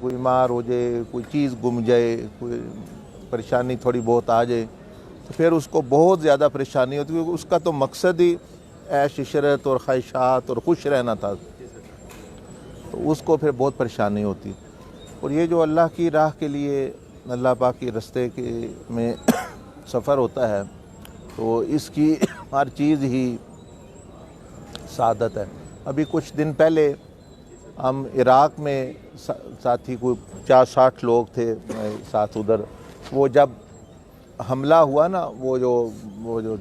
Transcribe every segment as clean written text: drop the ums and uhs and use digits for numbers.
کوئی بیمار ہو جائے, کوئی چیز گم جائے, کوئی پریشانی تھوڑی بہت آ جائے تو پھر اس کو بہت زیادہ پریشانی ہوتی ہے, کیونکہ اس کا تو مقصد ہی عیش عشرت اور خواہشات اور خوش رہنا تھا, تو اس کو پھر بہت پریشانی ہوتی. اور یہ جو اللہ کی راہ کے لیے, اللہ پاک کے رستے کے میں سفر ہوتا ہے تو اس کی ہر چیز ہی سعادت ہے. ابھی کچھ دن پہلے ہم عراق میں ساتھی کوئی 50-60 لوگ تھے ساتھ ادھر, وہ جب حملہ ہوا نا, وہ جو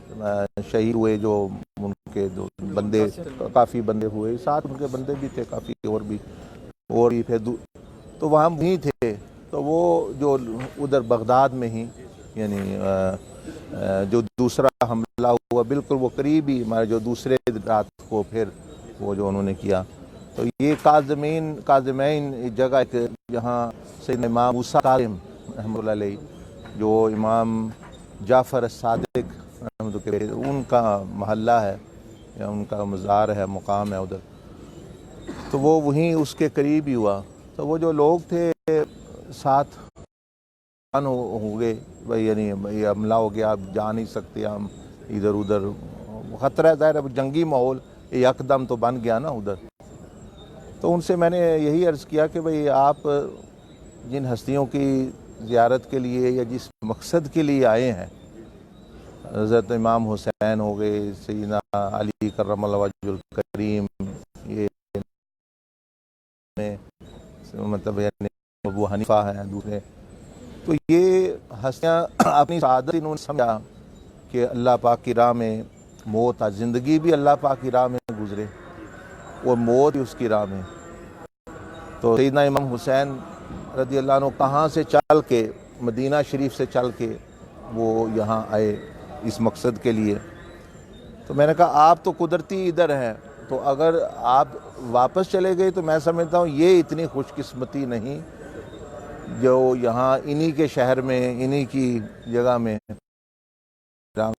شہید ہوئے, جو ان کے جو بندے, کافی بندے ہوئے, ساتھ ان کے بندے بھی تھے کافی, اور بھی پھر تو وہاں وہیں تھے. تو وہ جو ادھر بغداد میں ہی, یعنی جو دوسرا حملہ ہوا بالکل وہ قریبی ہمارے جو دوسرے رات کو پھر وہ جو انہوں نے کیا, تو یہ کاظمین جگہ ایک جہاں سیدنا امام موسیٰ کاظم رحمۃ اللہ علیہ, جو امام جعفر الصادق رحمۃ اللہ علیہ ان کا محلہ ہے یا ان کا مزار ہے, مقام ہے ادھر, تو وہ وہیں اس کے قریب ہی ہوا. تو وہ جو لوگ تھے ساتھ ہو گئے بھائی, یعنی بھائی حملہ ہو گیا, آپ جا نہیں سکتے, ہم ادھر ادھر خطرہ ظاہر ہے, جنگی ماحول یکدم تو بن گیا نا ادھر. تو ان سے میں نے یہی عرض کیا کہ بھئی آپ جن ہستیوں کی زیارت کے لیے یا جس مقصد کے لیے آئے ہیں, حضرت امام حسین ہو گئے, سیدنا علی کرم اللہ وجہ الکریم, یہ مطلب یعنی ابو حنیفہ ہیں دوسرے, تو یہ ہستیاں اپنی سعادت انہوں نے سمجھا کہ اللہ پاک کی راہ میں موت, زندگی بھی اللہ پاک کی راہ میں گزرے اور موت بھی اس کی راہ میں. تو سیدنا امام حسین رضی اللہ عنہ کہاں سے چل کے, مدینہ شریف سے چل کے وہ یہاں آئے اس مقصد کے لیے. تو میں نے کہا آپ تو قدرتی ادھر ہیں, تو اگر آپ واپس چلے گئے تو میں سمجھتا ہوں یہ اتنی خوش قسمتی نہیں جو یہاں انہی کے شہر میں, انہی کی جگہ میں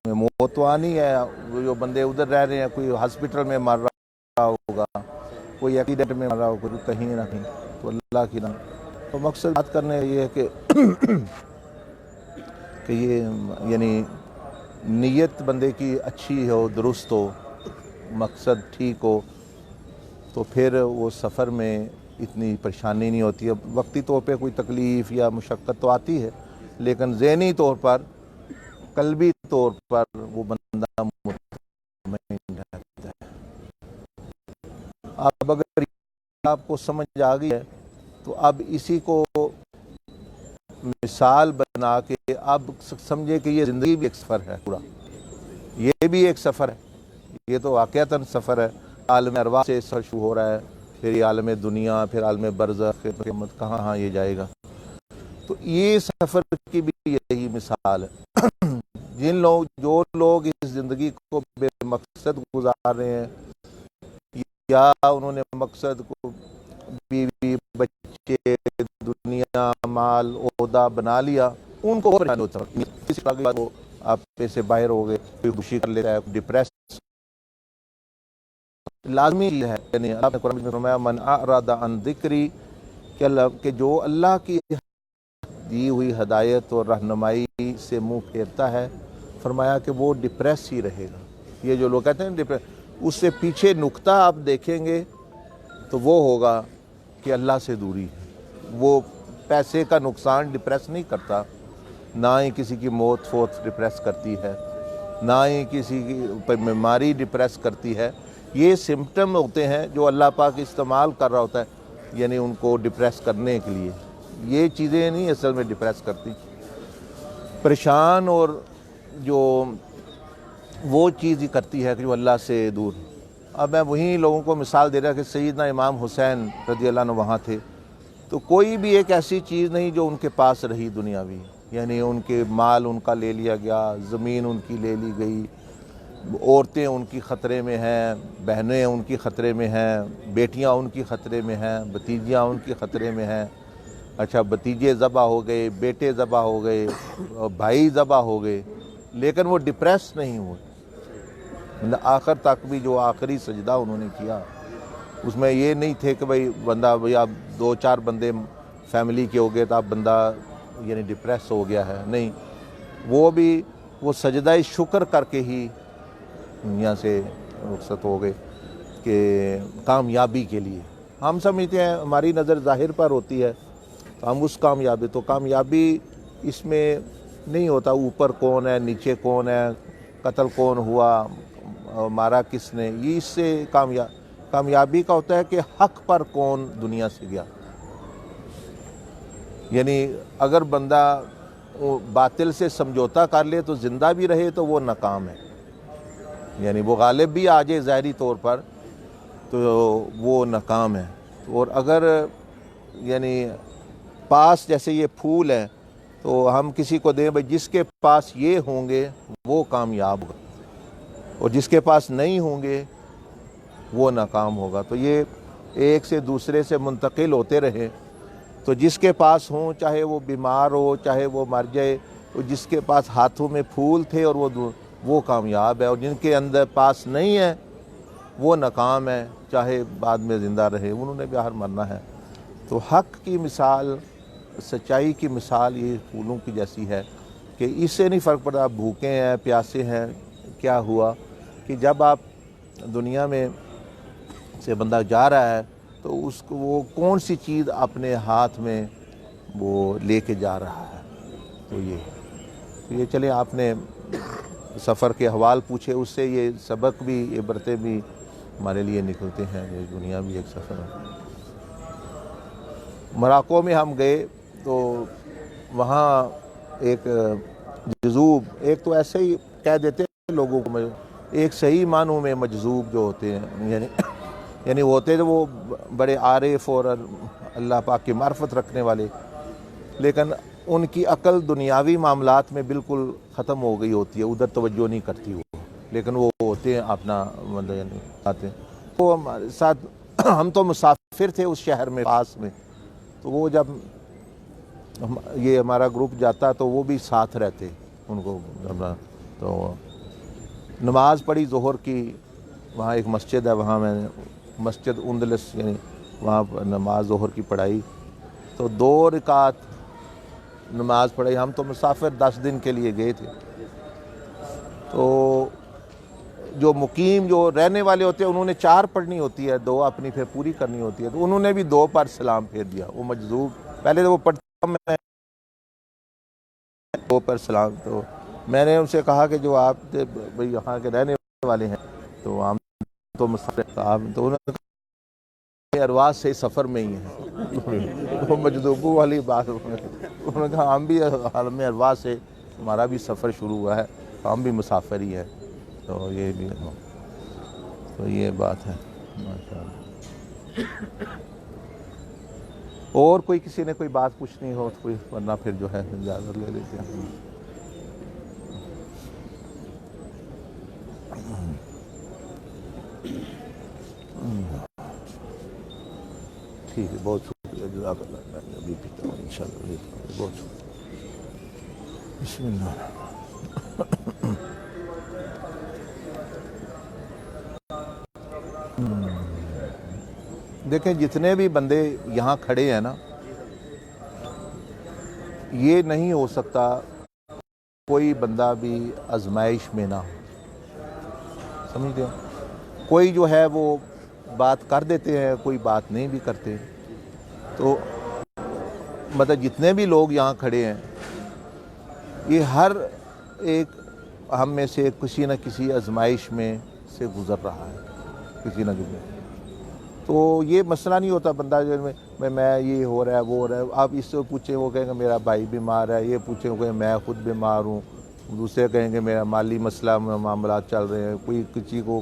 موت تو آنی ہے. جو بندے ادھر رہ رہے ہیں, کوئی ہاسپٹل میں مر رہا ہوگا, کوئی ایکسیڈنٹ میں مر رہا ہوگا, کہیں نہ کہیں, تو اللہ کی نام. تو مقصد بات کرنے یہ ہے کہ یہ یعنی نیت بندے کی اچھی ہو, درست ہو, مقصد ٹھیک ہو, تو پھر وہ سفر میں اتنی پریشانی نہیں ہوتی ہے. وقتی طور پہ کوئی تکلیف یا مشقت تو آتی ہے, لیکن ذہنی طور پر, قلبی طور پر وہ بندہ مطمئن رہتا ہے. اب اگر آپ کو سمجھ آ گئی ہے تو اب اسی کو مثال بنا کے اب سمجھے کہ یہ زندگی بھی ایک سفر ہے پورا, یہ بھی ایک سفر ہے, یہ تو واقعتاً سفر ہے. عالم ارواح سے سفر شروع ہو رہا ہے, پھر یہ عالم دنیا, پھر عالم برزخ, پھر قیامت, کہاں یہ جائے گا. تو یہ سفر کی بھی یہی مثال ہے. جو لوگ اس زندگی کو بے مقصد گزار رہے ہیں, یا انہوں نے مقصد کو بیوی بچے دنیا مال عہدہ بنا لیا, ان کو پریشانی ہوتا ہے. کسی کو آپ پہ سے باہر ہو گئے, کوئی خوشی کر لیتا ہے, ڈپریس لازمی ہے. یعنی اللہ نے قرآن میں فرمایا من اعرض عن ذکری, کہ جو اللہ کی دی ہوئی ہدایت اور رہنمائی سے منہ پھیرتا ہے, فرمایا کہ وہ ڈپریس ہی رہے گا. یہ جو لوگ کہتے ہیں اس سے پیچھے نقطہ آپ دیکھیں گے تو وہ ہوگا کہ اللہ سے دوری. وہ پیسے کا نقصان ڈپریس نہیں کرتا, نہ ہی کسی کی موت فوت ڈپریس کرتی ہے, نہ ہی کسی کی بیماری ڈپریس کرتی ہے. یہ سمپٹم ہوتے ہیں جو اللہ پاک استعمال کر رہا ہوتا ہے, یعنی ان کو ڈپریس کرنے کے لیے. یہ چیزیں نہیں اصل میں ڈپریس کرتی. پریشان اور جو وہ چیز ہی کرتی ہے کہ جو اللہ سے دور. اب میں وہیں لوگوں کو مثال دے رہا کہ سیدنا امام حسین رضی اللہ عنہ وہاں تھے, تو کوئی بھی ایک ایسی چیز نہیں جو ان کے پاس رہی دنیاوی, یعنی ان کے مال ان کا لے لیا گیا, زمین ان کی لے لی گئی, عورتیں ان کی خطرے میں ہیں, بہنیں ان کی خطرے میں ہیں, بیٹیاں ان کی خطرے میں ہیں, بھتیجیاں ان کی خطرے میں ہیں. اچھا بھتیجے ذبح ہو گئے, بیٹے ذبح ہو گئے, بھائی ذبح ہو گئے, لیکن وہ ڈپریس نہیں ہوئے. آخر تک بھی جو آخری سجدہ انہوں نے کیا اس میں یہ نہیں تھے کہ بھئی بندہ اب 2-4 بندے فیملی کے ہو گئے تو اب بندہ یعنی ڈپریس ہو گیا ہے، نہیں، وہ بھی وہ سجدہ شکر کر کے ہی دنیا سے رخصت ہو گئے کہ کامیابی کے لیے ہم سمجھتے ہیں، ہماری نظر ظاہر پر ہوتی ہے تو ہم اس کامیابی اس میں نہیں ہوتا اوپر کون ہے نیچے کون ہے، قتل کون ہوا، مارا کس نے، یہ اس سے کامیابی کا ہوتا ہے کہ حق پر کون دنیا سے گیا۔ یعنی اگر بندہ باطل سے سمجھوتا کر لے تو زندہ بھی رہے تو وہ ناکام ہے، یعنی وہ غالب بھی آ جائے ظاہری طور پر تو وہ ناکام ہے۔ اور اگر یعنی پاس جیسے یہ پھول ہیں تو ہم کسی کو دیں بھائی جس کے پاس یہ ہوں گے وہ کامیاب ہوگا، اور جس کے پاس نہیں ہوں گے وہ ناکام ہوگا، تو یہ ایک سے دوسرے سے منتقل ہوتے رہے۔ تو جس کے پاس ہوں چاہے وہ بیمار ہو چاہے وہ مر جائے، تو جس کے پاس ہاتھوں میں پھول تھے اور وہ کامیاب ہے، اور جن کے اندر پاس نہیں ہے وہ ناکام ہے، چاہے بعد میں زندہ رہے، انہوں نے بھی ہر مرنا ہے۔ تو حق کی مثال، سچائی کی مثال یہ پھولوں کی جیسی ہے کہ اس سے نہیں فرق پڑتا آپ بھوکے ہیں پیاسے ہیں کیا ہوا، کہ جب آپ دنیا میں سے بندہ جا رہا ہے تو اس کو وہ کون سی چیز اپنے ہاتھ میں وہ لے کے جا رہا ہے۔ تو یہ چلیں آپ نے سفر کے حوال پوچھے، اس سے یہ سبق بھی عبرتیں بھی ہمارے لیے نکلتے ہیں، یہ دنیا بھی ایک سفر ہے۔ مراکو میں ہم گئے تو وہاں ایک جذوب، ایک تو ایسے ہی کہہ دیتے ہیں لوگوں کو، ایک صحیح معنوں میں مجذوب جو ہوتے ہیں، یعنی ہوتے تو وہ بڑے عارف اور اللہ پاک کی معرفت رکھنے والے، لیکن ان کی عقل دنیاوی معاملات میں بالکل ختم ہو گئی ہوتی ہے، ادھر توجہ نہیں کرتی وہ، لیکن وہ ہوتے ہیں اپنا یعنی آتے ہیں۔ وہ ہمارے ساتھ، ہم تو مسافر تھے اس شہر میں پاس میں، تو وہ جب یہ ہمارا گروپ جاتا تو وہ بھی ساتھ رہتے، ان کو تو نماز پڑھی ظہر کی، وہاں ایک مسجد ہے، وہاں میں نے مسجد اندلس یعنی وہاں نماز ظہر کی پڑھائی، تو 2 رکعت نماز پڑھائی۔ ہم تو مسافر 10 دن کے لیے گئے تھے، تو جو مقیم جو رہنے والے ہوتے ہیں انہوں نے 4 پڑھنی ہوتی ہے، 2 اپنی پھر پوری کرنی ہوتی ہے، تو انہوں نے بھی 2 پر سلام پھیر دیا۔ وہ مجذوب پہلے تو وہ پڑھتا، میں 2 پر سلام، تو میں نے ان سے کہا کہ جو آپ بھئی یہاں کے رہنے والے ہیں تو ہم تو مسافر، تو انہوں نے کہا ارواح سے سفر میں ہی ہیں، وہ مجذوبوں والی بات، انہوں نے کہا ہم بھی عالم ارواح سے ہمارا بھی سفر شروع ہوا ہے، ہم بھی مسافر ہی ہیں، تو یہ بھی تو یہ بات ہے ماشاءاللہ۔ اور کوئی کسی نے کوئی بات پوچھنی ہو تو کوئی، ورنہ پھر جو ہے اجازت لے لیتے ہیں۔ ٹھیک ہے، بہت شکریہ، جزاک اللہ، میں ابھی پیتا ہوں انشاءاللہ، بہت شکریہ۔ بسم اللہ۔ دیکھیں جتنے بھی بندے یہاں کھڑے ہیں نا، یہ نہیں ہو سکتا کوئی بندہ بھی آزمائش میں نہ ہو، سمجھتے ہیں؟ کوئی جو ہے وہ بات کر دیتے ہیں، کوئی بات نہیں بھی کرتے، تو مطلب جتنے بھی لوگ یہاں کھڑے ہیں یہ ہر ایک ہم میں سے کسی نہ کسی آزمائش میں سے گزر رہا ہے، کسی نہ کسی۔ تو یہ مسئلہ نہیں ہوتا بندہ جو میں یہ ہو رہا ہے وہ ہو رہا ہے، آپ اس سے پوچھیں وہ کہیں گے میرا بھائی بیمار ہے، یہ پوچھیں وہ کہیں میں خود بیمار ہوں، دوسرے کہیں گے میرا مالی مسئلہ معاملات چل رہے ہیں، کوئی کسی کو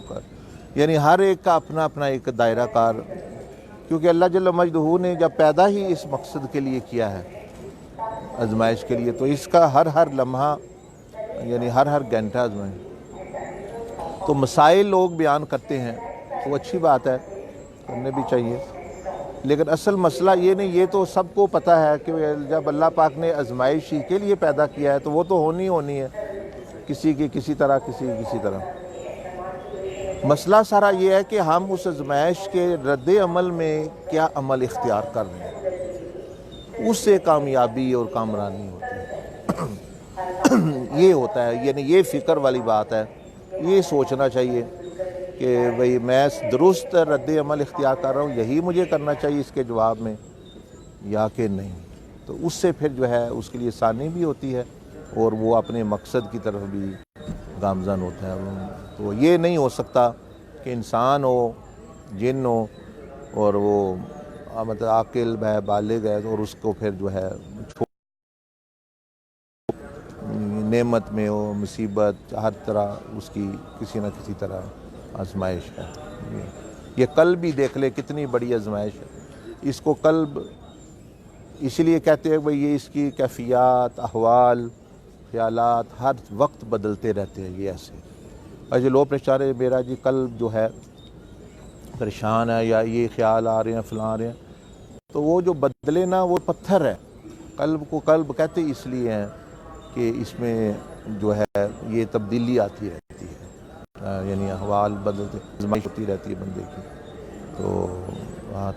یعنی ہر ایک کا اپنا اپنا ایک دائرہ کار، کیونکہ اللہ جل مجدہ نے جب پیدا ہی اس مقصد کے لیے کیا ہے، آزمائش کے لیے، تو اس کا ہر لمحہ یعنی ہر گھنٹہ آزمائش۔ تو مسائل لوگ بیان کرتے ہیں تو اچھی بات ہے، کرنے بھی چاہیے، لیکن اصل مسئلہ یہ نہیں، یہ تو سب کو پتہ ہے کہ جب اللہ پاک نے آزمائش ہی کے لیے پیدا کیا ہے تو وہ تو ہونی ہے، کسی کی کسی طرح، کسی طرح۔ مسئلہ سارا یہ ہے کہ ہم اس آزمائش کے رد عمل میں کیا عمل اختیار کر رہے ہیں، اس سے کامیابی اور کامرانی ہوتی ہے۔ یہ ہوتا ہے، یعنی یہ فکر والی بات ہے، یہ سوچنا چاہیے کہ بھئی میں درست رد عمل اختیار کر رہا ہوں، یہی مجھے کرنا چاہیے اس کے جواب میں، یا کہ نہیں۔ تو اس سے پھر جو ہے اس کے لیے آسانی بھی ہوتی ہے اور وہ اپنے مقصد کی طرف بھی گامزن ہوتا ہے۔ تو یہ نہیں ہو سکتا کہ انسان ہو، جن ہو، اور وہ مطلب عاقل بالغ ہے اور اس کو پھر جو ہے نعمت میں ہو، مصیبت، ہر طرح اس کی کسی نہ کسی طرح آزمائش ہے۔ یہ قلب بھی دیکھ لے کتنی بڑی آزمائش ہے۔ اس کو قلب اس لیے کہتے ہیں بھئی یہ اس کی کیفیات، احوال، خیالات ہر وقت بدلتے رہتے ہیں۔ یہ ایسے جو لوگ پریشان ہے، میرا جی قلب جو ہے پریشان ہے، یا یہ خیال آ رہے ہیں، فلاں آ رہے ہیں، تو وہ جو بدلے نا وہ پتھر ہے۔ قلب کو قلب کہتے اس لیے ہیں کہ اس میں جو ہے یہ تبدیلی آتی رہتی ہے، یعنی احوال بدلتے، آزمائش ہوتی رہتی ہے بندے کی، تو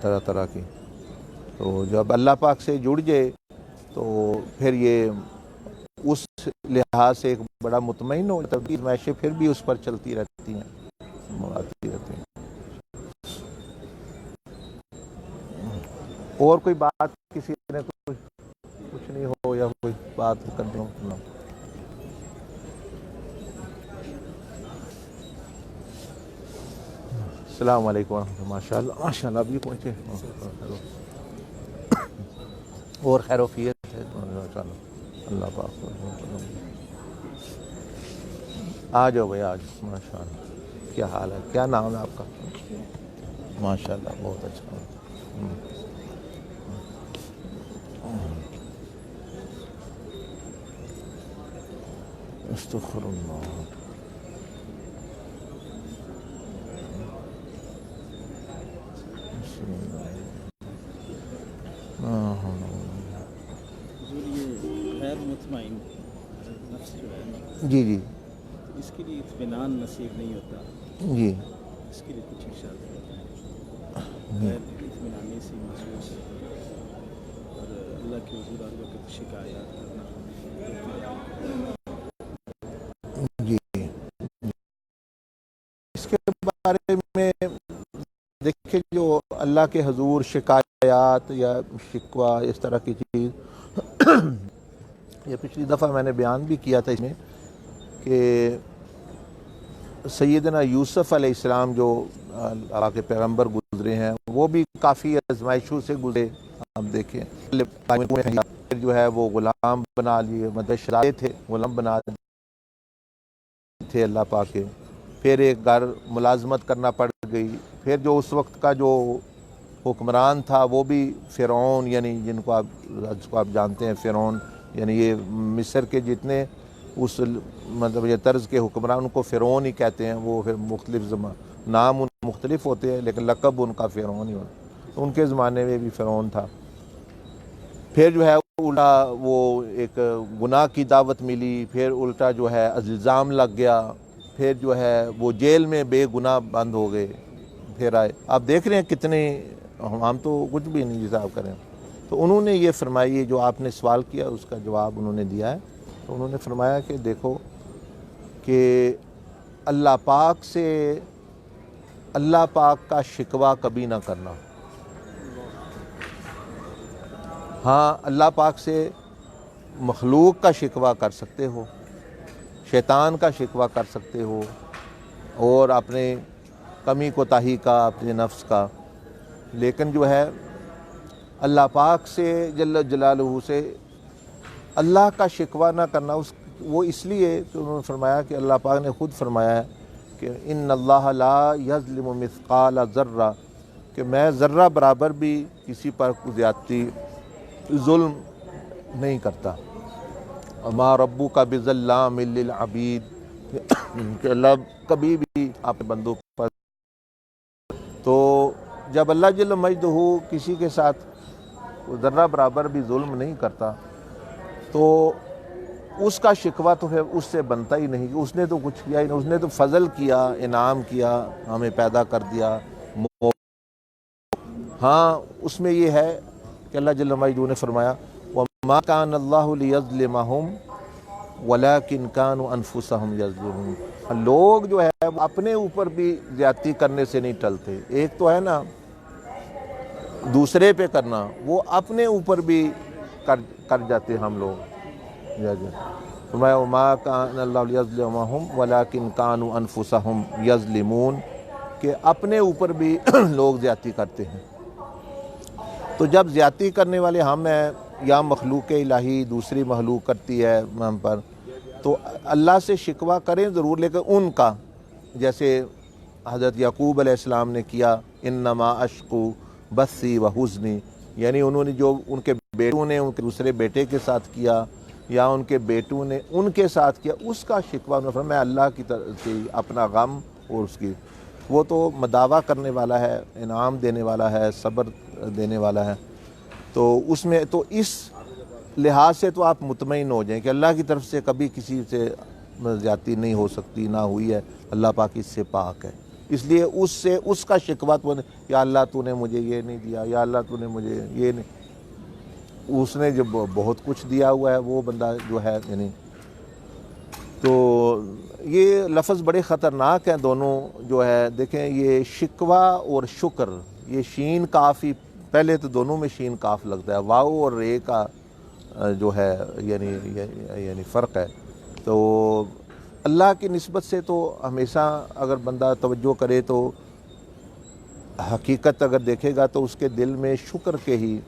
طرح طرح کی۔ تو جب اللہ پاک سے جڑ جائے تو پھر یہ اس لحاظ سے ایک بڑا مطمئن ہو، تبدیل آزمائشیں پھر بھی اس پر چلتی رہتی ہیں، آتی رہتی ہیں۔ اور کوئی بات کسی نے کچھ نہیں ہو یا کوئی بات کرنی ہو؟ السلام علیکم ورحمۃ اللہ۔ ماشاء اللہ ماشاء اللہ، ابھی پہنچے اور خیر وفیت ہے، اللہ پاک۔ آ جاؤ بھائی، آ جاؤ، ماشاء اللہ۔ کیا حال ہے؟ کیا نام ہے آپ کا؟ ماشاء اللہ، بہت اچھا۔ استغفر اللہ۔ غیر مطمئن نفس جو ہے نا، جی جی اس کے لیے اطمینان نصیب نہیں ہوتا، جی، اس کے لیے کچھ ارشاد ہیں؟ غیر اطمینانی سی محسوس اور اللہ کے حضور ہر وقت شکایات کرنا۔ جی اس کے بارے میں دیکھیں، جو اللہ کے حضور شکایات یا شکوہ اس طرح کی چیز، یہ پچھلی دفعہ میں نے بیان بھی کیا تھا اس میں کہ سیدنا یوسف علیہ السلام جو اللہ کے پیغمبر گزرے ہیں، وہ بھی کافی آزمائشوں سے گزرے۔ آپ دیکھیں پھر جو ہے وہ غلام بنا لیے، مطلب شرائط تھے، غلام بنا تھے اللہ پاک کے، پھر ایک گھر ملازمت کرنا پڑ گئی، پھر جو اس وقت کا جو حکمران تھا وہ بھی فرعون، یعنی جن کو آپ جانتے ہیں، فرعون یعنی یہ مصر کے جتنے اس مطلب یہ طرز کے حکمران، ان کو فرعون ہی کہتے ہیں۔ وہ پھر مختلف نام ان مختلف ہوتے ہیں لیکن لقب ان کا فرعون ہی ہوتا، ان کے زمانے میں بھی فرعون تھا۔ پھر جو ہے الٹا وہ ایک گناہ کی دعوت ملی، پھر الٹا جو ہے الزام لگ گیا، پھر جو ہے وہ جیل میں بے گناہ بند ہو گئے، پھر آئے۔ آپ دیکھ رہے ہیں کتنے، ہم تو کچھ بھی نہیں حساب کریں۔ تو انہوں نے یہ فرمائی، جو آپ نے سوال کیا اس کا جواب انہوں نے دیا ہے۔ تو انہوں نے فرمایا کہ دیکھو کہ اللہ پاک سے، اللہ پاک کا شکوہ کبھی نہ کرنا۔ ہاں اللہ پاک سے مخلوق کا شکوہ کر سکتے ہو، شیطان کا شکوہ کر سکتے ہو، اور اپنے کمی کوتاہی کا، اپنے نفس کا، لیکن جو ہے اللہ پاک سے جل جلالہ سے اللہ کا شکوہ نہ کرنا۔ وہ اس لیے کہ انہوں نے فرمایا کہ اللہ پاک نے خود فرمایا ہے کہ ان اللہ لا یظلم مثقال ذرہ، کہ میں ذرہ برابر بھی کسی پر زیادتی ظلم نہیں کرتا۔ وما ربک بظلام للعبید، کہ اللہ کبھی بھی آپ بندوں پر، تو جب اللہ جل مجدہ کسی کے ساتھ ذرہ برابر بھی ظلم نہیں کرتا تو اس کا شکوہ تو پھر اس سے بنتا ہی نہیں، کہ اس نے تو کچھ کیا ہی نہیں، اس نے تو فضل کیا، انعام کیا، ہمیں پیدا کر دیا۔ ہاں اس میں یہ ہے کہ اللہ جل مجدہ نے فرمایا وَمَا كَانَ اللَّهُ لِيَظْلِمَهُمْ وَلَكِنْ كَانُوا أَنفُسَهُمْ يَظْلِمُونَ۔ لوگ جو ہے وہ اپنے اوپر بھی زیادتی کرنے سے نہیں ٹلتے، ایک تو ہے نا دوسرے پہ کرنا، وہ اپنے اوپر بھی کر جاتے ہم لوگ۔ فرمایا وَمَا كَانَ اللَّهُ لِيَظْلِمَهُمْ وَلَكِنْ كَانُوا أَنفُسَهُمْ يَظْلِمُونَ، کہ اپنے اوپر بھی لوگ زیادتی کرتے ہیں۔ تو جب زیادتی کرنے والے ہم ہیں یا مخلوق الہی دوسری مخلوق کرتی ہے ہم پر، تو اللہ سے شکوہ کریں ضرور، لیکن ان کا جیسے حضرت یعقوب علیہ السلام نے کیا انما اشکو بثی و حزنی، یعنی انہوں نے جو ان کے بیٹوں نے ان کے دوسرے بیٹے کے ساتھ کیا یا ان کے بیٹوں نے ان کے ساتھ کیا، اس کا شکوہ انہوں نے فرمایا میں اللہ کی طرف سے اپنا غم اور اس کی، وہ تو مداوع کرنے والا ہے، انعام دینے والا ہے، صبر دینے والا ہے۔ تو اس میں تو اس لحاظ سے تو آپ مطمئن ہو جائیں کہ اللہ کی طرف سے کبھی کسی سے زیادتی نہیں ہو سکتی، نہ ہوئی ہے، اللہ پاک اس سے پاک ہے۔ اس لیے اس سے اس کا شکوہ تو یا اللہ تو نے مجھے یہ نہیں دیا، یا اللہ تو نے مجھے یہ نہیں، اس نے جو بہت کچھ دیا ہوا ہے وہ بندہ جو ہے یعنی، تو یہ لفظ بڑے خطرناک ہیں دونوں جو ہے۔ دیکھیں یہ شکوہ اور شکر، یہ شین کافی پہلے تو دونوں میں شین کاف لگتا ہے، واو اور رے کا جو ہے یعنی فرق ہے۔ تو اللہ کی نسبت سے تو ہمیشہ اگر بندہ توجہ کرے تو حقیقت اگر دیکھے گا تو اس کے دل میں شکر کے ہی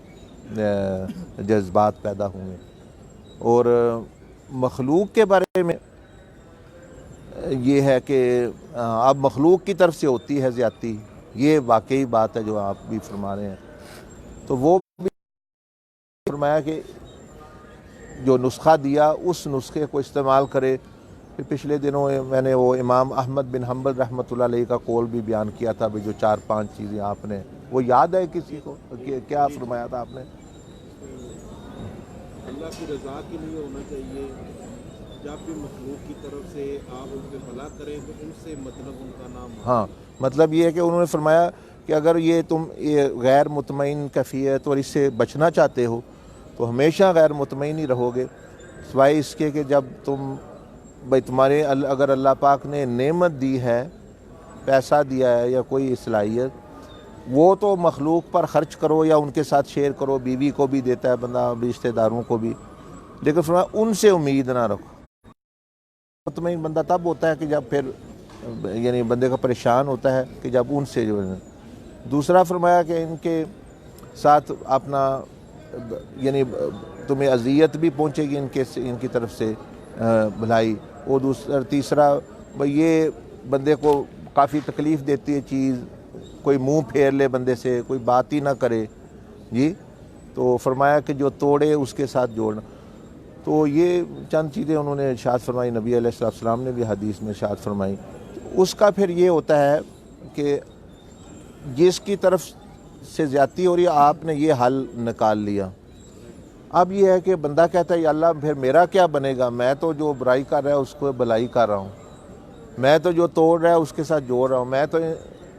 جذبات پیدا ہوں گے۔ اور مخلوق کے بارے میں یہ ہے کہ اب مخلوق کی طرف سے ہوتی ہے زیادتی، یہ واقعی بات ہے جو آپ بھی فرما رہے ہیں۔ تو وہ بھی فرمایا کہ جو نسخہ دیا اس نسخے کو استعمال کرے۔ پھر پچھلے دنوں میں نے وہ امام احمد بن حنبل رحمۃ اللہ علیہ کا قول بھی بیان کیا تھا، جو 4-5 چیزیں آپ نے، وہ یاد ہے کسی کو کیا فرمایا تھا آپ نے؟ اللہ کی رضا کے لیے ہونا چاہیے، جب بھی مخلوق کی طرف سے آپ ان پہ بھلا کریں تو ان سے مطلب ان کا نام، ہاں مطلب یہ ہے کہ انہوں نے فرمایا کہ اگر یہ تم یہ غیر مطمئن کیفیت اور اس سے بچنا چاہتے ہو تو ہمیشہ غیر مطمئن ہی رہو گے، سوائے اس کے کہ جب تم بھائی تمہارے اگر اللہ پاک نے نعمت دی ہے، پیسہ دیا ہے یا کوئی صلاحیت، وہ تو مخلوق پر خرچ کرو یا ان کے ساتھ شیئر کرو، بیوی کو بھی دیتا ہے بندہ، رشتہ داروں کو بھی، لیکن فرمایا ان سے امید نہ رکھو۔ مطمئن بندہ تب ہوتا ہے کہ جب پھر یعنی بندے کا پریشان ہوتا ہے کہ جب ان سے جو ہے۔ دوسرا فرمایا کہ ان کے ساتھ اپنا یعنی تمہیں اذیت بھی پہنچے گی ان کی طرف سے بھلائی، اور تیسرا یہ بندے کو کافی تکلیف دیتی ہے چیز، کوئی منہ پھیر لے بندے سے، کوئی بات ہی نہ کرے جی، تو فرمایا کہ جو توڑے اس کے ساتھ جوڑنا۔ تو یہ چند چیزیں انہوں نے ارشاد فرمائی، نبی علیہ السلام نے بھی حدیث میں ارشاد فرمائی۔ اس کا پھر یہ ہوتا ہے کہ جس کی طرف سے زیادتی ہو رہی ہے آپ نے یہ حل نکال لیا، اب یہ ہے کہ بندہ کہتا ہے یا اللہ پھر میرا کیا بنے گا، میں تو جو برائی کر رہا ہے اس کو بھلائی کر رہا ہوں، میں تو جو توڑ رہا ہے اس کے ساتھ جوڑ رہا ہوں، میں تو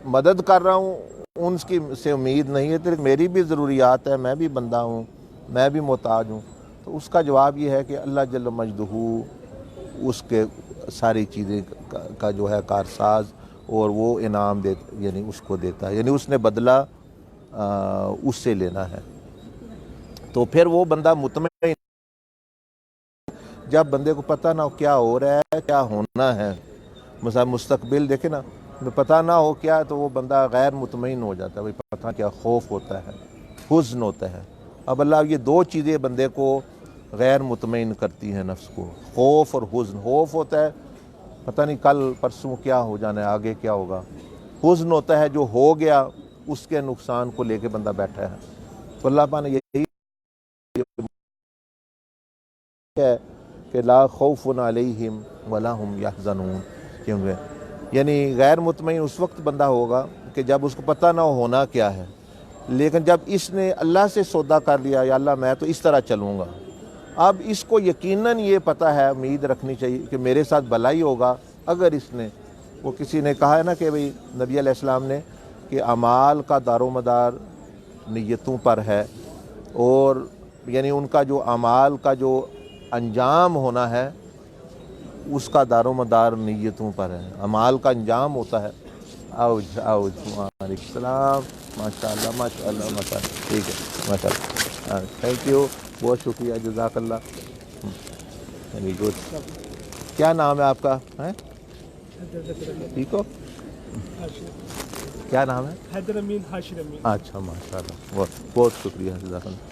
مدد کر رہا ہوں، ان کی سے امید نہیں ہے، تو میری بھی ضروریات ہے، میں بھی بندہ ہوں، میں بھی محتاج ہوں۔ تو اس کا جواب یہ ہے کہ اللہ جل مجدہ اس کے ساری چیزیں کا جو ہے کارساز، اور وہ انعام یعنی اس کو دیتا ہے، یعنی اس نے بدلہ اس سے لینا ہے۔ تو پھر وہ بندہ مطمئن، جب بندے کو پتہ نہ ہو کیا ہو رہا ہے کیا ہونا ہے، مثلا مستقبل دیکھے نا، پتہ نہ ہو کیا ہے تو وہ بندہ غیر مطمئن ہو جاتا ہے، پتہ کیا، خوف ہوتا ہے، حزن ہوتا ہے۔ اب اللہ یہ دو چیزیں بندے کو غیر مطمئن کرتی ہیں نفس کو، خوف اور حزن۔ خوف ہوتا ہے پتہ نہیں کل پرسوں کیا ہو جانا ہے، آگے کیا ہوگا۔ حزن ہوتا ہے جو ہو گیا اس کے نقصان کو لے کے بندہ بیٹھا ہے۔ تو اللہ پاک نے یہی ہے کہ لا خوف علیہم ولا هم یحزنون، یعنی غیر مطمئن اس وقت بندہ ہوگا کہ جب اس کو پتہ نہ ہونا کیا ہے، لیکن جب اس نے اللہ سے سودا کر لیا یا اللہ میں تو اس طرح چلوں گا، اب اس کو یقیناً یہ پتہ ہے، امید رکھنی چاہیے کہ میرے ساتھ بھلائی ہوگا۔ اگر اس نے، وہ کسی نے کہا ہے نا کہ بھئی نبی علیہ السلام نے کہ اعمال کا دار و مدار نیتوں پر ہے، اور یعنی ان کا جو اعمال کا جو انجام ہونا ہے اس کا دار و مدار نیتوں پر ہے. اعمال کا انجام ہوتا ہے. آؤ وعلیکم السلام. ماشاء اللہ ماشاء اللہ ماشاء اللہ. ٹھیک ہے ماشاء اللہ. تھینک یو, بہت شکریہ, جزاک اللہ. Very good. کیا نام ہے آپ کا؟ ٹھیک ہو؟ کیا نام ہے؟ حیدر امین حاشر امین. اچھا ماشاء اللہ, بہت شکریہ, جزاک اللہ.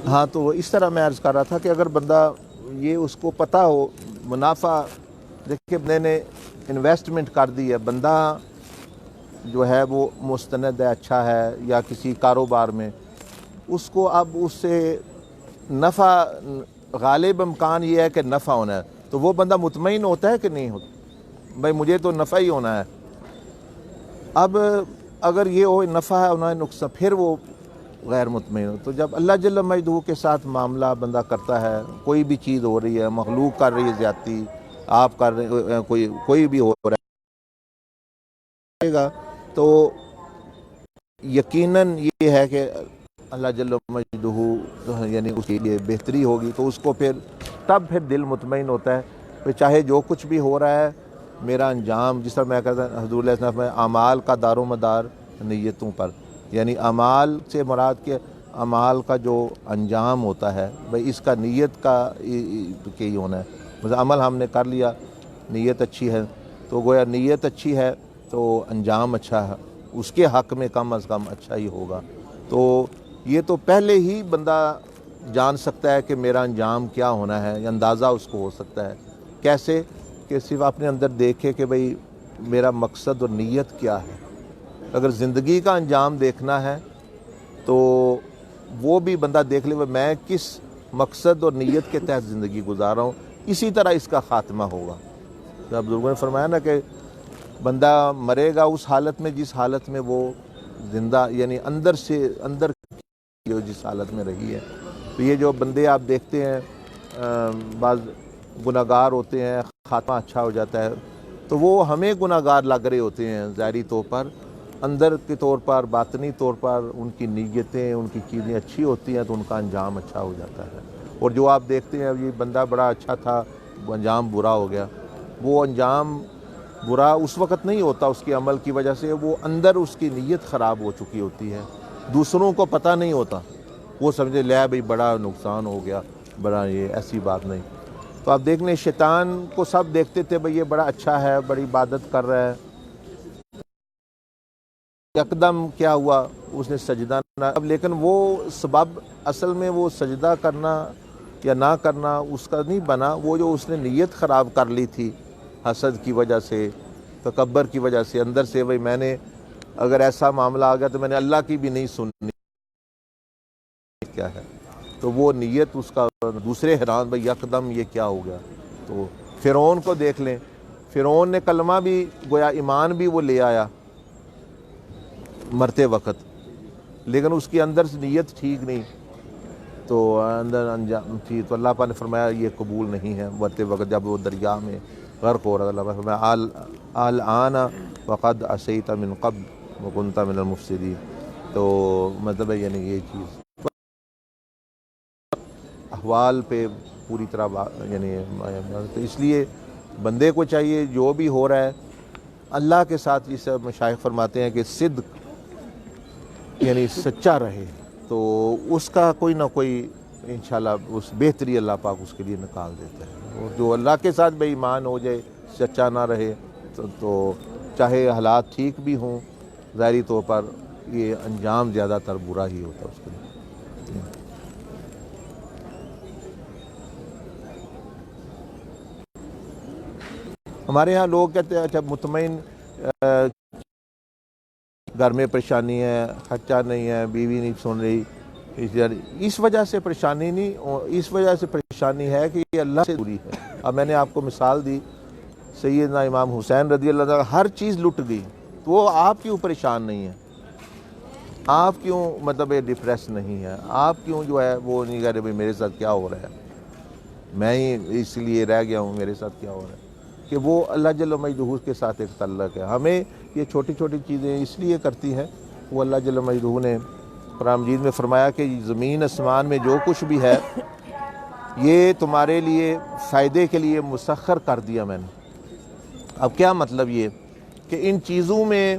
ہاں تو اس طرح میں عرض کر رہا تھا کہ اگر بندہ یہ اس کو پتہ ہو منافع, دیکھیں بندے نے انویسٹمنٹ کر دی ہے, بندہ جو ہے وہ مستند ہے, اچھا ہے, یا کسی کاروبار میں اس کو اب اس سے نفع, غالب امکان یہ ہے کہ نفع ہونا ہے, تو وہ بندہ مطمئن ہوتا ہے کہ نہیں ہوتا؟ بھائی مجھے تو نفع ہی ہونا ہے. اب اگر یہ ہو نفع ہے ہونا ہے نقصان, پھر وہ غیر مطمئن ہو. تو جب اللہ جل مجدہ کے ساتھ معاملہ بندہ کرتا ہے, کوئی بھی چیز ہو رہی ہے, مخلوق کر رہی ہے زیادتی, آپ کر رہے, کوئی بھی ہو رہا ہے, تو یقیناً یہ ہے کہ اللہ جل مجدہ یعنی اس کے لیے بہتری ہوگی. تو اس کو تب پھر دل مطمئن ہوتا ہے کہ چاہے جو کچھ بھی ہو رہا ہے میرا انجام, جس طرح میں کہتا ہوں حضور علیہ السلام میں, اعمال کا دار و مدار نیتوں پر, یعنی اعمال سے مراد کے اعمال کا جو انجام ہوتا ہے بھئی اس کا نیت کا ہی ہونا ہے. مثلا عمل ہم نے کر لیا, نیت اچھی ہے, تو گویا نیت اچھی ہے تو انجام اچھا ہے, اس کے حق میں کم از کم اچھا ہی ہوگا. تو یہ تو پہلے ہی بندہ جان سکتا ہے کہ میرا انجام کیا ہونا ہے, یا اندازہ اس کو ہو سکتا ہے. کیسے؟ کہ صرف اپنے اندر دیکھے کہ بھئی میرا مقصد اور نیت کیا ہے. اگر زندگی کا انجام دیکھنا ہے تو وہ بھی بندہ دیکھ لے میں کس مقصد اور نیت کے تحت زندگی گزار رہا ہوں, اسی طرح اس کا خاتمہ ہوگا. تو اب بزرگوں نے فرمایا نا کہ بندہ مرے گا اس حالت میں جس حالت میں وہ زندہ, یعنی اندر جس حالت میں رہی ہے. تو یہ جو بندے آپ دیکھتے ہیں بعض گناہگار ہوتے ہیں, خاتمہ اچھا ہو جاتا ہے, تو وہ ہمیں گناہگار لگ رہے ہوتے ہیں ظاہری طور پر, اندر کے طور پر, باطنی طور پر ان کی نیتیں, ان کی چیزیں اچھی ہوتی ہیں تو ان کا انجام اچھا ہو جاتا ہے. اور جو آپ دیکھتے ہیں یہ بندہ بڑا اچھا تھا, انجام برا ہو گیا, وہ انجام برا اس وقت نہیں ہوتا اس کے عمل کی وجہ سے, وہ اندر اس کی نیت خراب ہو چکی ہوتی ہے, دوسروں کو پتہ نہیں ہوتا, وہ سمجھے لے بھئی بڑا نقصان ہو گیا, بڑا یہ, ایسی بات نہیں. تو آپ دیکھ لیں شیطان کو سب دیکھتے تھے بھئی یہ بڑا اچھا ہے, بڑی عبادت کر رہا ہے, یکدم کیا ہوا اس نے سجدہ نہ, اب لیکن وہ سبب اصل میں وہ سجدہ کرنا یا نہ کرنا اس کا نہیں بنا, وہ جو اس نے نیت خراب کر لی تھی حسد کی وجہ سے, تکبر کی وجہ سے, اندر سے بھئی میں نے اگر ایسا معاملہ آ گیا تو میں نے اللہ کی بھی نہیں سننی کیا ہے. تو وہ نیت اس کا, دوسرے حیران بھئی یکدم یہ کیا ہو گیا. تو فرعون کو دیکھ لیں, فرعون نے کلمہ بھی گویا ایمان بھی وہ لے آیا مرتے وقت, لیکن اس کی اندر سے نیت ٹھیک نہیں, تو اندر انجام تھی, تو اللہ پاک نے فرمایا یہ قبول نہیں ہے. مرتے وقت جب وہ دریا میں غرق ہو رہا تھا, اللہ پاک نے فرمایا الآن وقد عصیت من قبل وکنت من المفسدین. تو مطلب ہے یعنی یہ چیز احوال پہ پوری طرح یعنی, تو اس لیے بندے کو چاہیے جو بھی ہو رہا ہے اللہ کے ساتھ, جسے مشائخ فرماتے ہیں کہ صدق یعنی سچا رہے, تو اس کا کوئی نہ کوئی انشاءاللہ اس بہتری اللہ پاک اس کے لیے نکال دیتا ہے. اور جو اللہ کے ساتھ بے ایمان ہو جائے, سچا نہ رہے, تو چاہے حالات ٹھیک بھی ہوں ظاہری طور پر, یہ انجام زیادہ تر برا ہی ہوتا ہے اس کے لیے. ہمارے ہاں لوگ کہتے ہیں اچھا مطمئن, گھر میں پریشانی ہے, خرچہ نہیں ہے, بیوی نہیں سن رہی, اس وجہ سے پریشانی نہیں, اس وجہ سے پریشانی ہے کہ یہ اللہ سے دوری ہے. اب میں نے آپ کو مثال دی, سیدنا امام حسین رضی اللہ عنہ, ہر چیز لٹ گئی, تو وہ آپ کیوں پریشان نہیں ہے, آپ کیوں مطلب ڈپریس نہیں ہے, آپ کیوں جو ہے وہ نہیں کہہ رہے بھائی میرے ساتھ کیا ہو رہا ہے, میں ہی اس لیے رہ گیا ہوں, میرے ساتھ کیا ہو رہا ہے. کہ وہ اللہ جل مجدہ کے ساتھ ایک تعلق ہے. ہمیں یہ چھوٹی چھوٹی چیزیں اس لیے کرتی ہیں. وہ اللہ جل مجدہ نے قرآن مجید میں فرمایا کہ زمین آسمان میں جو کچھ بھی ہے یہ تمہارے لیے فائدے کے لیے مسخر کر دیا میں نے. اب کیا مطلب یہ کہ ان چیزوں میں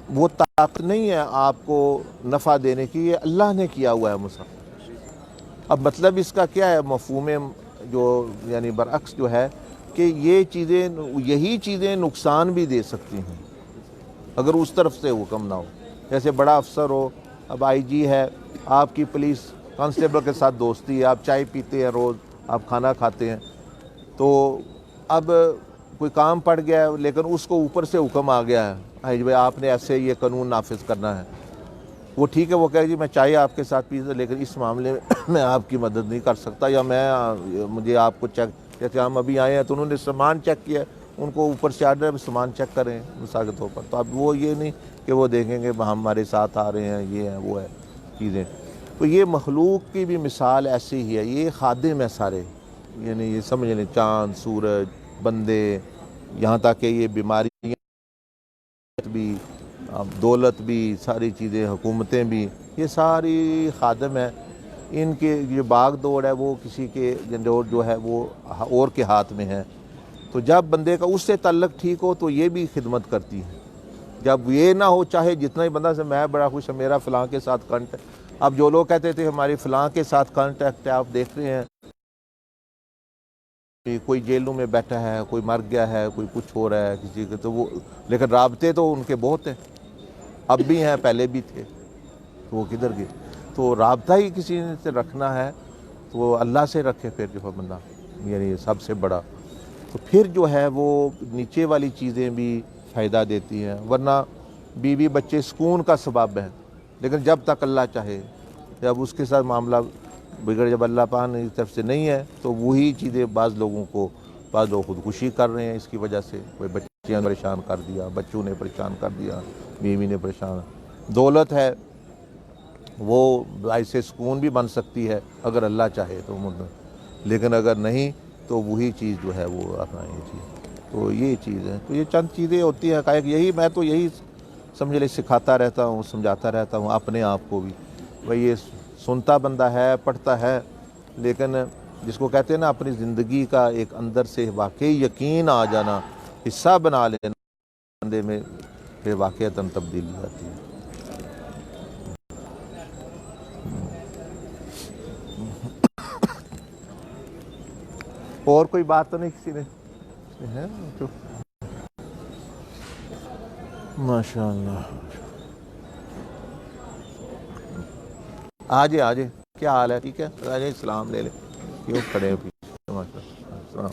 وہ طاقت نہیں ہے آپ کو نفع دینے کی, یہ اللہ نے کیا ہوا ہے مسخر. اب مطلب اس کا کیا ہے مفہوم جو یعنی برعکس جو ہے کہ یہ چیزیں یہی چیزیں نقصان بھی دے سکتی ہیں اگر اس طرف سے حکم نہ ہو. جیسے بڑا افسر ہو, اب آئی جی ہے, آپ کی پولیس کانسٹیبل کے ساتھ دوستی ہے, آپ چائے پیتے ہیں روز, آپ کھانا کھاتے ہیں, تو اب کوئی کام پڑ گیا ہے لیکن اس کو اوپر سے حکم آ گیا ہے آئی جی بھائی آپ نے ایسے یہ قانون نافذ کرنا ہے. وہ ٹھیک ہے, وہ کہے جی میں چائے آپ کے ساتھ پیتا لیکن اس معاملے میں میں آپ کی مدد نہیں کر سکتا, یا مجھے آپ کو چیک, جیسے ہم ابھی آئے ہیں تو انہوں نے سامان چیک کیا, ان کو اوپر سے آرڈر ہے سامان چیک کریں مثال کے طور پر. تو اب وہ یہ نہیں کہ وہ دیکھیں گے ہمارے ساتھ آ رہے ہیں, یہ ہیں وہ ہے چیزیں. تو یہ مخلوق کی بھی مثال ایسی ہی ہے, یہ خادم ہے سارے, یعنی یہ سمجھ لیں چاند, سورج, بندے, یہاں تک کہ یہ بیماریاں بھی, دولت بھی, ساری چیزیں, حکومتیں بھی, یہ ساری خادم ہیں. ان کے یہ باغ دوڑ ہے وہ کسی کے جو ہے وہ اور کے ہاتھ میں ہے. تو جب بندے کا اس سے تعلق ٹھیک ہو تو یہ بھی خدمت کرتی ہے. جب یہ نہ ہو, چاہے جتنا ہی بندہ سے میں بڑا خوش ہے میرا فلاں کے ساتھ کانٹیکٹ, اب جو لوگ کہتے تھے ہماری فلاں کے ساتھ کانٹیکٹ ہے, آپ دیکھ رہے ہیں کوئی جیلوں میں بیٹھا ہے, کوئی مر گیا ہے, کوئی کچھ ہو رہا ہے کسی کے, تو وہ لیکن رابطے تو ان کے بہت ہیں, اب بھی ہیں پہلے بھی تھے, تو وہ کدھر گئے. تو رابطہ ہی کسی سے رکھنا ہے تو وہ اللہ سے رکھے پھر جو ہے بندہ, یعنی سب سے بڑا. تو پھر جو ہے وہ نیچے والی چیزیں بھی فائدہ دیتی ہیں. ورنہ بیوی بچے سکون کا سبب ہیں, لیکن جب تک اللہ چاہے, جب اس کے ساتھ معاملہ بگڑ, جب اللہ پاک کی طرف سے نہیں ہے تو وہی چیزیں بعض لوگ خودکشی کر رہے ہیں اس کی وجہ سے. کوئی بچیاں پریشان کر دیا, بچوں نے پریشان کر دیا, بیوی نے پریشان. دولت ہے وہ ایسے سکون بھی بن سکتی ہے اگر اللہ چاہے تو, لیکن اگر نہیں تو وہی چیز جو ہے وہ اپنا یہ چیز. تو یہ چیز ہے. تو یہ چند چیزیں ہوتی ہیں حقائق, یہی میں تو یہی سمجھ لے سکھاتا رہتا ہوں, سمجھاتا رہتا ہوں اپنے آپ کو بھی. بھئی یہ سنتا بندہ ہے, پڑھتا ہے, لیکن جس کو کہتے ہیں نا اپنی زندگی کا ایک اندر سے واقعی یقین آ جانا, حصہ بنا لینا بندے میں, پھر واقعتاً تبدیلی آتی ہے. اور کوئی بات تو نہیں کسی نے ہے؟ ماشاء اللہ. آجے آجے, کیا حال ہے؟ ٹھیک ہے, آجے سلام لے لے. کیوں کھڑے ہو پیچھے؟ ماشاء اللہ,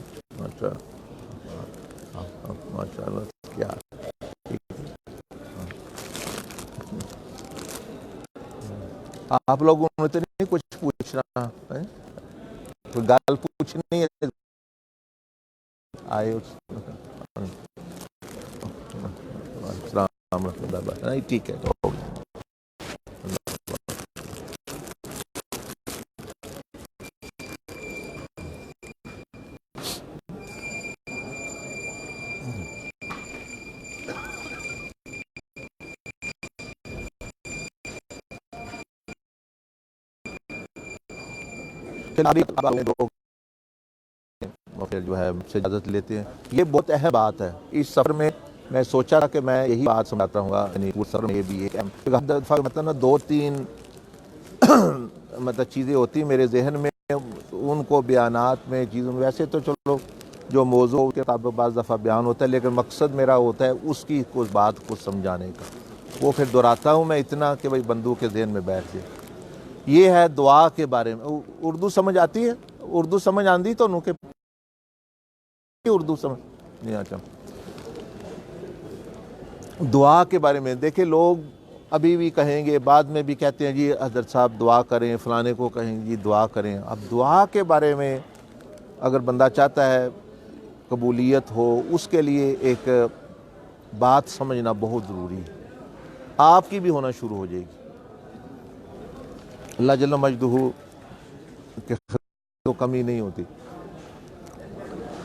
ماشاء اللہ. کیا آپ لوگوں نے تو نہیں کچھ پوچھنا ہے, کوئی گال پوچھنی ہے آئے السلام علیکم. نہیں ٹھیک ہے, پھر جو ہے مجھ سے اجازت لیتے ہیں. یہ بہت اہم بات ہے اس سفر میں. میں سوچا تھا کہ میں یہی بات سمجھاتا ہوں گا, یعنی اس سفر میں یہ بھی ایک مطلب نا 2-3 مطلب چیزیں ہوتی ہیں میرے ذہن میں, ان کو بیانات میں چیزوں میں, ویسے تو چلو جو موضوع کے طابق بعض دفعہ بیان ہوتا ہے, لیکن مقصد میرا ہوتا ہے اس کی کچھ بات کو سمجھانے کا. وہ پھر دہراتا ہوں میں اتنا کہ بھائی بندوں کے ذہن میں بیٹھ جائے. یہ ہے دعا کے بارے میں. اردو سمجھ آتی ہے؟ اردو سمجھ آندی تو انہوں کے اردو سمجھ نہیں آتا. دعا کے بارے میں دیکھیں, لوگ ابھی بھی کہیں گے, بعد میں بھی کہتے ہیں جی حضرت صاحب دعا کریں, فلانے کو کہیں جی دعا کریں. اب دعا کے بارے میں اگر بندہ چاہتا ہے قبولیت ہو, اس کے لیے ایک بات سمجھنا بہت ضروری ہے. آپ کی بھی ہونا شروع ہو جائے گی. اللہ جل مجدہ کے تو کمی نہیں ہوتی.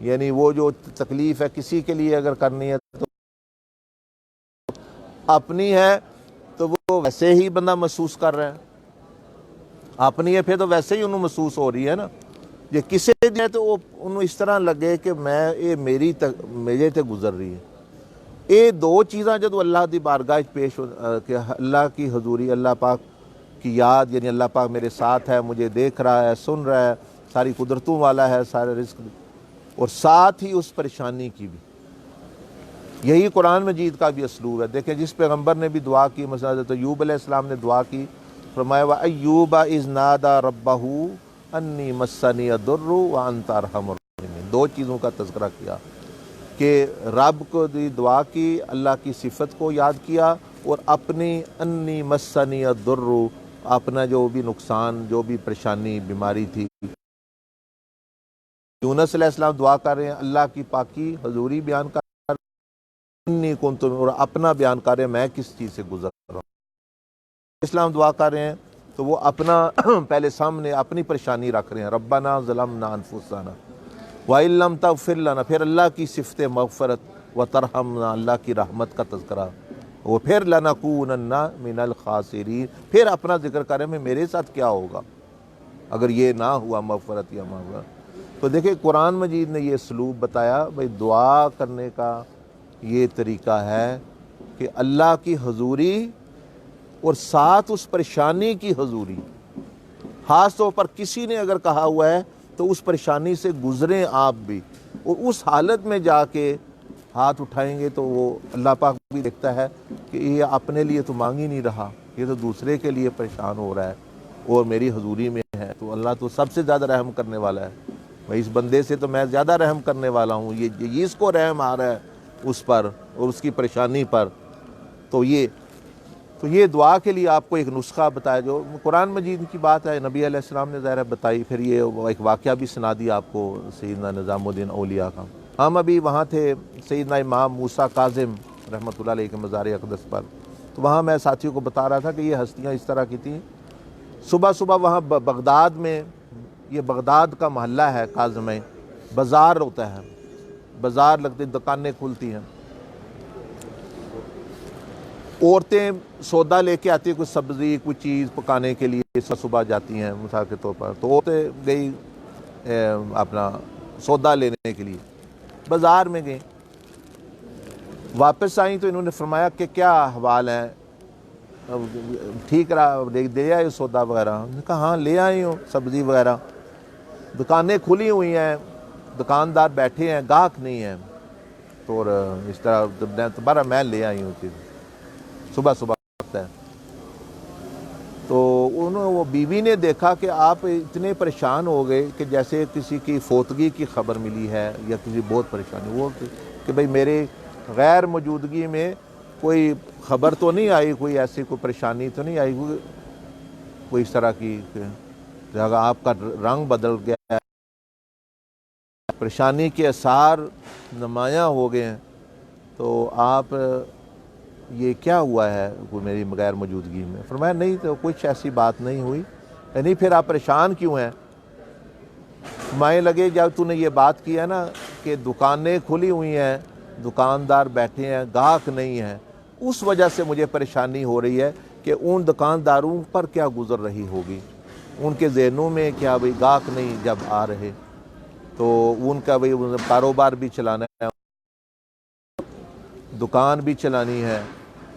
یعنی وہ جو تکلیف ہے کسی کے لیے اگر کرنی ہے تو اپنی ہے تو وہ ویسے ہی بندہ محسوس کر رہا ہے، اپنی ہے پھر تو ویسے ہی انہوں محسوس ہو رہی ہے نا. یہ کسے دے تو وہ انہوں اس طرح لگے کہ میں یہ میرے تے گزر رہی ہے. یہ دو چیزاں جدو اللہ دی بارگاہ پیش کہ اللہ کی حضوری، اللہ پاک کی یاد، یعنی اللہ پاک میرے ساتھ ہے، مجھے دیکھ رہا ہے، سن رہا ہے، ساری قدرتوں والا ہے، سارے رزق، اور ساتھ ہی اس پریشانی کی بھی. یہی قرآن مجید کا بھی اسلوب ہے. دیکھیں جس پیغمبر نے بھی دعا کی، مثلا حضرت ایوب علیہ السلام نے دعا کی، فرمایا وَأَيُّوبَ إِذْ نَادَى رَبَّهُ أَنِّي مَسَّنِيَ الضُّرُّ وَأَنْتَ أَرْحَمُ الرَّاحِمِينَ. دو چیزوں کا تذکرہ کیا کہ رب کو دعا کی، اللہ کی صفت کو یاد کیا، اور اپنی انی مسنی الضر، اپنا جو بھی نقصان، جو بھی پریشانی، بیماری تھی. یونس علیہ السلام دعا کر رہے ہیں، اللہ کی پاکی حضوری بیان کر رہے ہیں، انی کنت، اور اپنا بیان کر رہے ہیں میں کس چیز سے گزر رہا ہوں. اسلام دعا کر رہے ہیں تو وہ اپنا پہلے سامنے اپنی پریشانی رکھ رہے ہیں، ربنا ظلمنا انفسنا وَإِن لَّمْ تَغْفِرْ لَنَا، پھر اللہ کی صفت مغفرت، وَتَرْحَمْنَا، اللہ کی رحمت کا تذکرہ، وہ پھر لَنَكُونَنَّ مِنَ الْخَاسِرِينَ، پھر اپنا ذکر کریں میں میرے ساتھ کیا ہوگا اگر یہ نہ ہوا مغفرت یا مغفرت. تو دیکھیں قرآن مجید نے یہ اسلوب بتایا، بھئی دعا کرنے کا یہ طریقہ ہے کہ اللہ کی حضوری اور ساتھ اس پریشانی کی حضوری. خاص طور پر کسی نے اگر کہا ہوا ہے تو اس پریشانی سے گزریں آپ بھی، اور اس حالت میں جا کے ہاتھ اٹھائیں گے تو وہ اللہ پاک بھی دیکھتا ہے کہ یہ اپنے لیے تو مانگ ہی نہیں رہا، یہ تو دوسرے کے لیے پریشان ہو رہا ہے اور میری حضوری میں ہے. تو اللہ تو سب سے زیادہ رحم کرنے والا ہے، میں اس بندے سے تو میں زیادہ رحم کرنے والا ہوں، یہ اس کو رحم آ رہا ہے اس پر اور اس کی پریشانی پر. تو یہ دعا کے لیے آپ کو ایک نسخہ بتایا جو قرآن مجید کی بات ہے، نبی علیہ السلام نے ظاہر بتائی. پھر یہ ایک واقعہ بھی سنا دیا آپ کو سیدنا نظام الدین اولیاء کا. ہم ابھی وہاں تھے سیدنا امام موسیٰ کاظم رحمۃ اللہ علیہ کے مزار اقدس پر، تو وہاں میں ساتھیوں کو بتا رہا تھا کہ یہ ہستیاں اس طرح کی تھیں. صبح صبح وہاں بغداد میں، یہ بغداد کا محلہ ہے کاظم میں، بازار ہوتا ہے، بازار لگتے، دکانیں کھلتی ہیں، عورتیں سودا لے کے آتی ہیں، کوئی سبزی کوئی چیز پکانے کے لیے صبح جاتی ہیں مثال کے طور پر. تو عورتیں گئی اپنا سودا لینے کے لیے، بازار میں گئیں، واپس آئیں تو انہوں نے فرمایا کہ کیا حوال ہے، ٹھیک رہا، دے آئے سودا وغیرہ؟ انہوں نے کہا ہاں لے آئی ہوں سبزی وغیرہ. دکانیں کھلی ہوئی ہیں، دکاندار بیٹھے ہیں، گاہک نہیں ہیں، تو اور اس طرح دوبارہ میں لے آئی ہوں چیز صبح صبح ہے. تو وہ بیوی نے دیکھا کہ آپ اتنے پریشان ہو گئے کہ جیسے کسی کی فوتگی کی خبر ملی ہے یا کسی بہت پریشانی، وہ کہ بھئی میرے غیر موجودگی میں کوئی خبر تو نہیں آئی، کوئی ایسی کوئی پریشانی تو نہیں آئی، کوئی اس طرح کی اگر آپ کا رنگ بدل گیا ہے، پریشانی کے اثار نمایاں ہو گئے ہیں، تو آپ یہ کیا ہوا ہے کوئی میری غیر موجودگی میں؟ فرمایا نہیں تو کچھ ایسی بات نہیں ہوئی. نہیں پھر آپ پریشان کیوں ہیں؟ مائیں لگے جب تو نے یہ بات کی ہے نا کہ دکانیں کھلی ہوئی ہیں، دکاندار بیٹھے ہیں، گاہک نہیں ہیں، اس وجہ سے مجھے پریشانی ہو رہی ہے کہ ان دکانداروں پر کیا گزر رہی ہوگی، ان کے ذہنوں میں کیا بھئی گاہک نہیں جب آ رہے تو ان کا بھئی کاروبار بھی چلانا ہے، دکان بھی چلانی ہے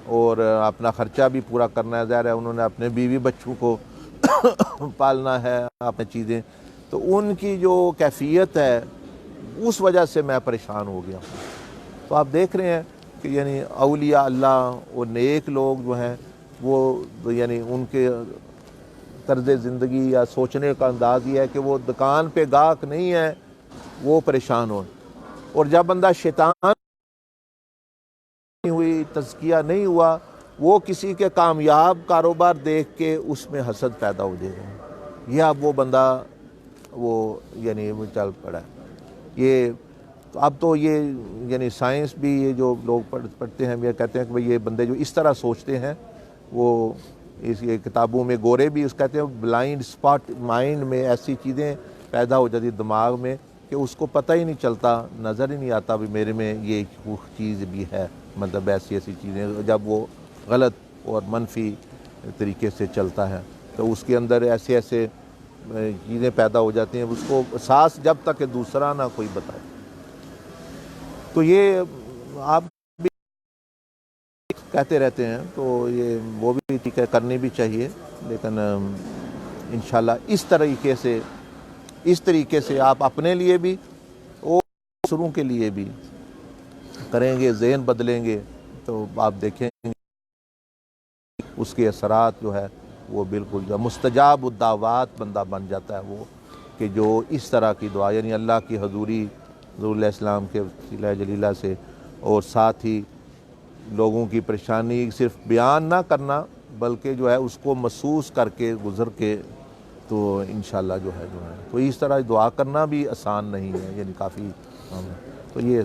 اور اپنا خرچہ بھی پورا کرنا ہے، ظاہر ہے انہوں نے اپنے بیوی بچوں کو پالنا ہے، اپنی چیزیں، تو ان کی جو کیفیت ہے اس وجہ سے میں پریشان ہو گیا. تو آپ دیکھ رہے ہیں کہ یعنی اولیاء اللہ اور نیک لوگ جو ہیں وہ یعنی ان کے طرز زندگی یا سوچنے کا انداز یہ ہے کہ وہ دکان پہ گاہک نہیں ہے وہ پریشان ہو، اور جب بندہ شیطان ہوئی تزکیہ نہیں ہوا وہ کسی کے کامیاب کاروبار دیکھ کے اس میں حسد پیدا ہو جائے گا، یہ اب وہ بندہ وہ یعنی وہ چل پڑا ہے. یہ اب تو یہ یعنی سائنس بھی یہ جو لوگ پڑھتے ہیں یہ کہتے ہیں کہ بھئی یہ بندے جو اس طرح سوچتے ہیں وہ اس کتابوں میں گورے بھی اس کہتے ہیں بلائنڈ سپاٹ، مائنڈ میں ایسی چیزیں پیدا ہو جاتی دماغ میں کہ اس کو پتہ ہی نہیں چلتا، نظر ہی نہیں آتا بھی میرے میں یہ چیز بھی ہے، مطلب ایسی چیزیں جب وہ غلط اور منفی طریقے سے چلتا ہے تو اس کے اندر ایسے چیزیں پیدا ہو جاتی ہیں، اس کو احساس جب تک کہ دوسرا نہ کوئی بتائے۔ تو یہ آپ بھی کہتے رہتے ہیں تو یہ وہ بھی ٹھیک ہے، کرنی بھی چاہیے، لیکن انشاءاللہ اس طریقے سے آپ اپنے لیے بھی اور دوسروں کے لیے بھی کریں گے، ذہن بدلیں گے تو آپ دیکھیں گے اس کے اثرات جو ہے وہ بالکل جو مستجاب الدعوات بندہ بن جاتا ہے، وہ کہ جو اس طرح کی دعا، یعنی اللہ کی حضوری حضور علیہ السلام کے وسیلہ جلیلہ سے، اور ساتھ ہی لوگوں کی پریشانی صرف بیان نہ کرنا بلکہ جو ہے اس کو محسوس کر کے گزر کے، تو انشاءاللہ جو ہے تو اس طرح دعا کرنا بھی آسان نہیں ہے، یعنی کافی تو یہ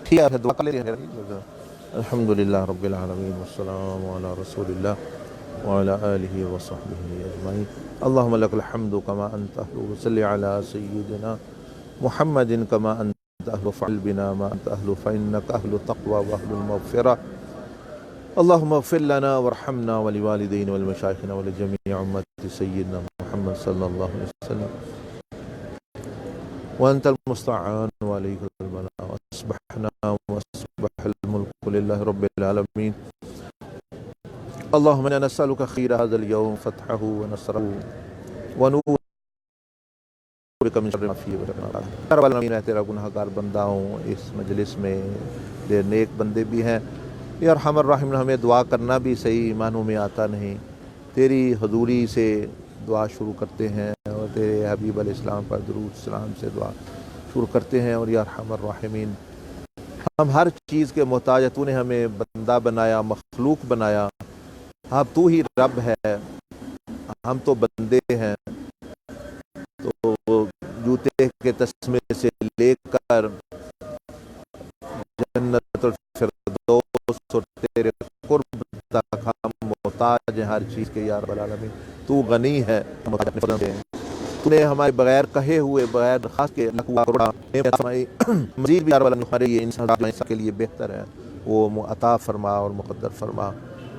ٹھیک ہے، دعا کر لیں۔ الحمدللہ رب العالمین والسلام علی رسول اللہ وعلی آلہ وصحبہ اجمعین۔ اللہم لک الحمد کما انت اہل، وصلی علی سیدنا محمد کما انت اہل، فعل بنا ما انت اہل، فإنک اہل التقوی واہل المغفرہ۔ اللہم اغفر لنا وارحمنا ولوالدین والمشائخنا ولجمیع امت سیدنا محمد صلی اللہ علیہ وسلم، وانت المستعان وعلیک البلاغ، واصبحنا واصبح الملک للہ رب العالمین۔ اللہم انا نسألک خیر هذا اليوم، فتحہ ونصرہ ونور من شر ما فیہ وشر ما بعد۔ رب العالمین، تیرا گناہ گار بندہ ہوں، اس مجلس میں دیر نیک بندے بھی ہیں، یا ارحم الراحمین ہمیں دعا کرنا بھی صحیح معنوں میں آتا نہیں، تیری حضوری سے دعا شروع کرتے ہیں اور تیرے حبیب علیہ السلام پر درود سلام سے دعا شروع کرتے ہیں، اور یا ارحم الراحمین ہم ہر چیز کے محتاج ہیں، تو نے ہمیں بندہ بنایا، مخلوق بنایا، اب تو ہی رب ہے، ہم تو بندے ہیں، تو جوتے کے تسمے سے لے کر جنت الفردوس اور تیرے قرب تک ہم محتاج ہیں ہر چیز کے، یا رب العالمین تو غنی ہے، تو نے ہمارے بغیر کہے ہوئے، بغیر درخواست کے مزید بھی یا رب العالمین ہمارے یہ انسان کے لیے بہتر ہے، وہ عطا فرما اور مقدر فرما۔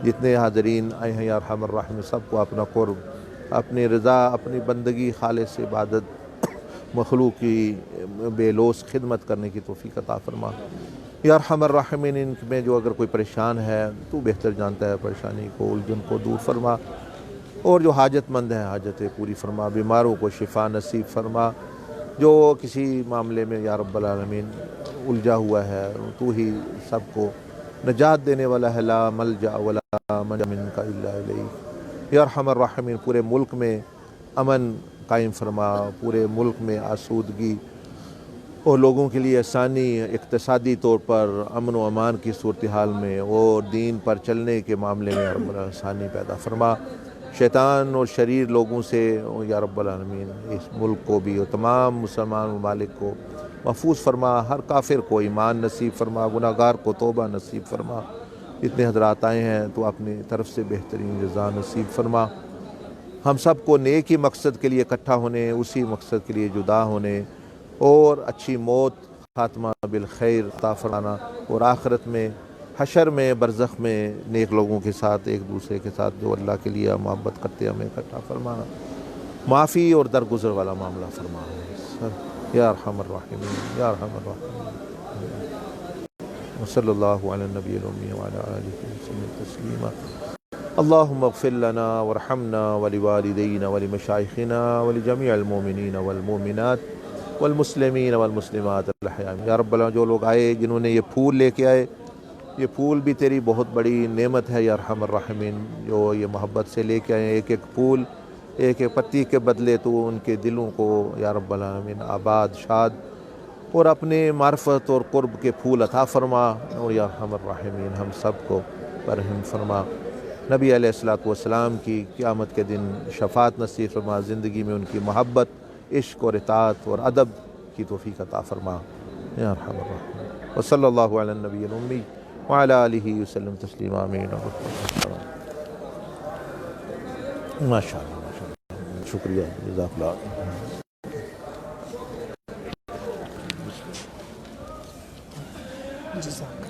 جتنے حاضرین آئے ہیں یا ارحم الراحمین، سب کو اپنا قرب، اپنی رضا، اپنی بندگی، خالص عبادت، مخلوق کی بے لوث خدمت کرنے کی توفیق عطا فرما۔ یا ارحم الراحمین ان میں جو اگر کوئی پریشان ہے تو بہتر جانتا ہے پریشانی کو، الجھن کو دور فرما، اور جو حاجت مند ہیں حاجتیں پوری فرما، بیماروں کو شفا نصیب فرما، جو کسی معاملے میں یا رب العالمین الجھا ہوا ہے تو ہی سب کو نجات دینے والا ہے، لا ملجا ولا منجا منک الا الیک۔ یا ارحم الراحمین پورے ملک میں امن قائم فرما، پورے ملک میں آسودگی اور لوگوں کے لیے آسانی، اقتصادی طور پر امن و امان کی صورتحال میں، اور دین پر چلنے کے معاملے میں رب العالمین آسانی پیدا فرما۔ شیطان اور شریر لوگوں سے یا رب العالمین اس ملک کو بھی اور تمام مسلمان ممالک کو محفوظ فرما، ہر کافر کو ایمان نصیب فرما، گناہ گار کو توبہ نصیب فرما۔ جتنے حضرات آئے ہیں تو اپنی طرف سے بہترین جزا نصیب فرما، ہم سب کو نیک ہی مقصد کے لیے اکٹھا ہونے، اسی مقصد کے لیے جدا ہونے، اور اچھی موت، خاتمہ بالخیر عطا فرمانا، اور آخرت میں حشر میں برزخ میں نیک لوگوں کے ساتھ ایک دوسرے کے ساتھ جو اللہ کے لیے محبت کرتے ہمیں اکٹھا فرمانا، معافی اور درگزر والا معاملہ فرمانا، یا ارحم الراحمین یا ارحم الراحمین۔ وصلی اللہ علی النبی الامی وعلی آلہ وسلم تسلیما۔ اللہم اغفر لنا وارحمنا ولوالدینا ولمشائخنا ولجمیع المؤمنین والمؤمنات والمسلمین والمسلمات الاحیاء۔ یا رب العالمین جو لوگ آئے، جنہوں نے یہ پھول لے کے آئے، یہ پھول بھی تیری بہت بڑی نعمت ہے یا ارحم الراحمین، جو یہ محبت سے لے کے آئے، ایک ایک پھول، ایک ایک پتی کے بدلے تو ان کے دلوں کو یا رب العالمین آباد، شاد اور اپنے معرفت اور قرب کے پھول عطا فرما، اور یا ارحم الراحمین ہم سب کو برہم فرما۔ نبی علیہ الصلوۃ والسلام کی قیامت کے دن شفاعت نصیب فرما، زندگی میں ان کی محبت، عشق اور اطاعت اور ادب کی توفیق عطا فرما۔ یا ارحم الراحمین وصلی اللہ علی النبی الامی وعلی آلہ وسلم تسلیما آمین ماشاء اللہ شکریہ جزاک اللہ جزاک